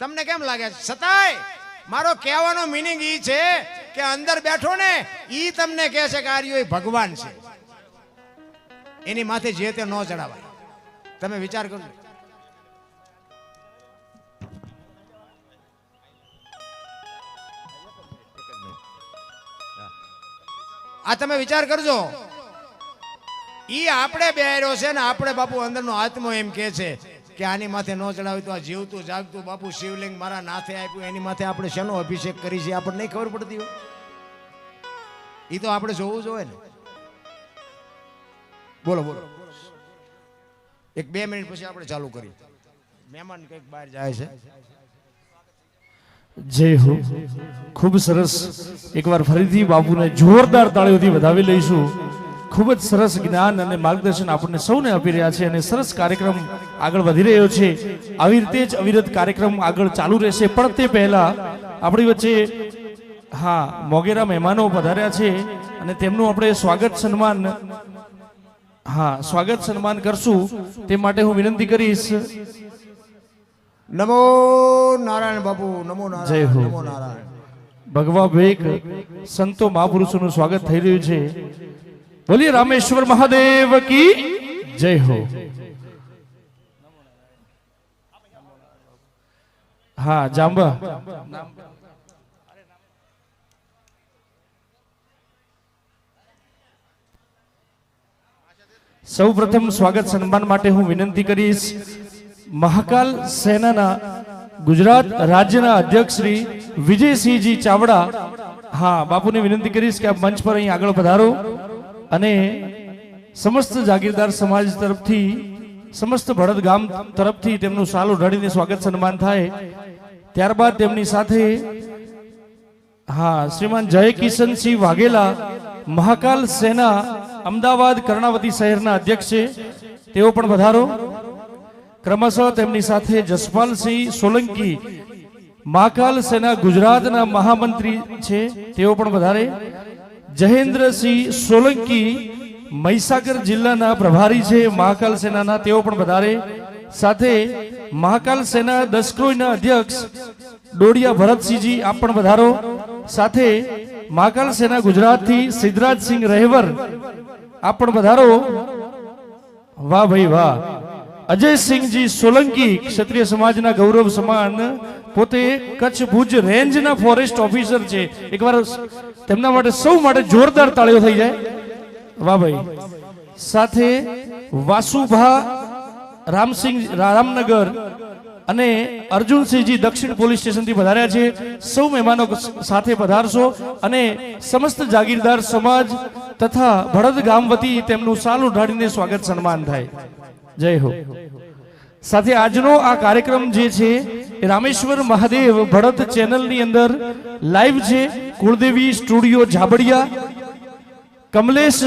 તમને કેમ લાગે છતાંય મારો કહેવાનો મીનિંગ ઈ છે કે અંદર બેઠો ને ઈ તમને કહે છે કે આર્યો ભગવાન છે, એની માથે જે તે ન ચડાવાય. તમે વિચાર કરજો. આ તમે વિચાર કરજો. ઈ આપણે બેર્યો છે ને આપણે બાપુ અંદરનો આત્મો એમ કે છે કે આની માથે ન ચડાવી તો આ જીવતું જાગતું બાપુ શિવલિંગ મારા નાથે આપ્યું, એની માથે આપણે શેનો અભિષેક કરી છે આપણને નહીં ખબર પડતી હોય. ઈ તો આપણે જોવું જોઈએ ને. બોલો બોલો. 1-2 મિનિટ પછી આપણે ચાલુ કરીએ. મહેમાન કંઈક બહાર જાય છે. જય હો. ખૂબ સરસ. એકવાર ફરીથી બાપુને જોરદાર તાળીઓથી વધાવી લઈશું. ખૂબ જ સરસ જ્ઞાન અને માર્ગદર્શન આપણને સૌને આપી રહ્યા છે અને સરસ કાર્યક્રમ આગળ વધી રહ્યો છે. આવી રીતે જ અવિરત કાર્યક્રમ આગળ ચાલુ રહેશે. પણ તે પહેલા આપણી વચ્ચે મોગેરા મહેમાનો પધાર્યા છે અને તેમનું આપણે સ્વાગત સન્માન કરશું. તે માટે હું વિનંતી કરીશ. નમો નારાયણ બાપુ, નમો નારાયણ. જય હો. નમો નારાયણ. ભગવા ભેક સંતો મહાપુરુષોનું સ્વાગત થઈ રહ્યું છે. બોલીએ રામેશ્વર મહાદેવ કી જય હો. જાંબા. સૌ પ્રથમ સ્વાગત સન્માન માટે હું વિનંતી કરીશ મહાકાલ સેનાના ગુજરાત રાજ્યના અધ્યક્ષ શ્રી વિજયસિંહજી ચાવડા. બાપુને વિનંતી કરીશ કે આપ મંચ પર અહીં આગળ પધારો અને સમસ્ત જાગીરદાર સમાજ તરફથી, સમસ્ત ભડદ ગામ તરફથી તેમનું શાલ ઓઢાડીને સ્વાગત સન્માન થાય. ત્યારબાદ તેમની સાથે શ્રીમાન જય કિશનસિંહ વાઘેલા, મહાકાલ સેના અમદાવાદ કર્ણાવતી શહેરના અધ્યક્ષ છે, તેઓ પણ પધારો. ક્રમશઃ તેમની સાથે જસપાલસિંહ સોલંકી, મહાકાલ સેના ગુજરાતના મહામંત્રી છે, તેઓ પણ પધારે. જયેન્દ્રસિંહ સોલંકી મહીસાગર જિલ્લાના પ્રભારી છે મહાકાલ સેનાના, તેઓ પણ પધારે. સાથે મહાકાલ સેના દસક્રોઈના અધ્યક્ષ ડોડિયા ભરતસિંહજી, આપ પણ પધારો. સાથે મહાકાલ સેના ગુજરાતથી સિદ્ધરાજસિંહ રહેવર, આપ પણ પધારો. વાહ ભાઈ વાહ. અજયસિંહજી સોલંકી ક્ષત્રિય સમાજના ગૌરવ સમાન, પોતે કચ્છ ભુજ રેન્જના ફોરેસ્ટ ઓફિસર છે. એકવાર તેમના માટે સૌ માટે જોરદાર તાળીઓ થઈ જાય. વાહ ભાઈ. સાથે વાસુભા રામસિંહ રામનગર અને અર્જુનસિંહજી દક્ષિણ પોલીસ સ્ટેશનથી પધાર્યા છે. સૌ મહેમાનો સાથે પધારશો અને સમસ્ત જાગીરદાર સમાજ તથા ભડદ ગામ વતી તેમનું શાલ ઓઢાડીને સ્વાગત સન્માન થાય. જય હો. સાથે આજનો આ કાર્યક્રમ જે છે એ રામેશ્વર મહાદેવ ભડદ ચેનલની અંદર લાઈવ છે. કુળદેવી સ્ટુડિયો ઝાબડિયા, કમલેશ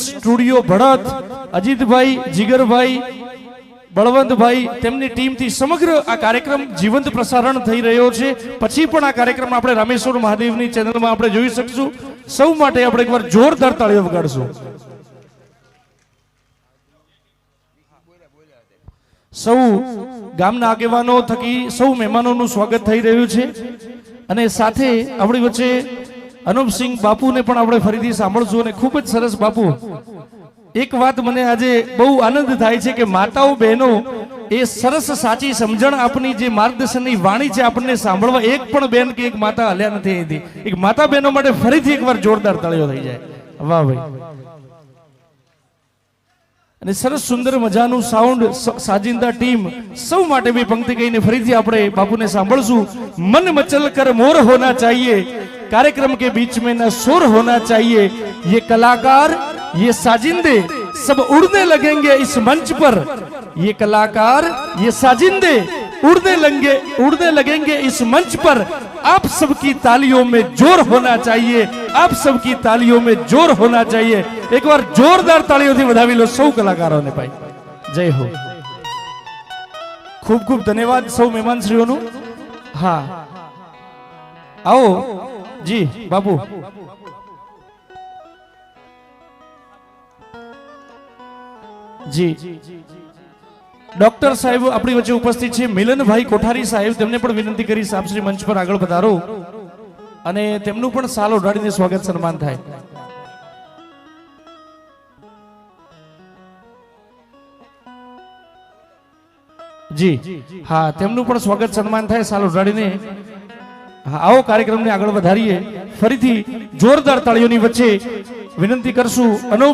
સ્ટુડિયો ભડદ, અજીતભાઈ, જીગરભાઈ, બળવંતભાઈ, તેમની ટીમથી સમગ્ર આ કાર્યક્રમ જીવંત પ્રસારણ થઈ રહ્યો છે. પછી પણ આ કાર્યક્રમ આપણે રામેશ્વર મહાદેવની ચેનલમાં આપણે જોઈ શકશું. સૌ માટે આપણે એકવાર જોરદાર તાળીઓ વગાડશું. સૌ ગામના આગેવાનો થકી સૌ મહેમાનોનું સ્વાગત થઈ રહ્યું છે અને સાથે આપણી વચ્ચે અનુપસિંહ બાપુને પણ આપણે ફરીથી સાંભળશું. અને ખૂબ જ સરસ બાપુ, એક વાત મને આજે બહુ આનંદ થાય છે કે માતાઓ બહેનો એ સરસ સાચી સમજણ આપની જે માર્ગદર્શનની વાણી છે આપણને સાંભળવા એક પણ બેન કે એક માતા હલ્યા નથી હતી. એક માતા બહેનો માટે ફરીથી એકવાર જોરદાર તાળીઓ થઈ જાય. વાહ ભાઈ. અને સરસ સુંદર મજાનું સાઉન્ડ સાજિંદા ટીમ સૌ માટે બે પંક્તિ કહીને ફરીથી આપણે બાપુને સાંભળશું. મન મચલ કર મોર હોના चाहिए, कार्यक्रम के बीच में न शोर होना चाहिए, ये कलाकार ये साजिंदे सब उड़ने लगेंगे इस मंच पर, ये कलाकार ये साजिंदे उड़ने लगेंगे इस मंच पर, आप सबकी तालियों में जोर होना चाहिए, आप सबकी तालियों में जोर होना चाहिए. एक बार जोरदार तालियों વધાવી લો સૌ કલાકારોને ભાઈ. જય હો. ખૂબ ખૂબ ધન્યવાદ સૌ મહેમાનશ્રીઓનું. આવો જી બાપુ. જી ડોક્ટર સાહેબ આપણી વચ્ચે ઉપસ્થિત છે, મિલનભાઈ કોઠારી સાહેબ, તેમને પણ વિનંતી કરી સાહેબ શ્રી મંચ પર આગળ પધારો અને તેમનું પણ સાલ ઓઢાડીને સ્વાગત સન્માન થાય. જી હા, તેમનું પણ સ્વાગત સન્માન થાય સાલ ઓઢાડીને. હા, આવો કાર્યક્રમને આગળ વધારીએ. ફરીથી જોરદાર તાળીઓની વચ્ચે વિનંતી કરશું અનૌપ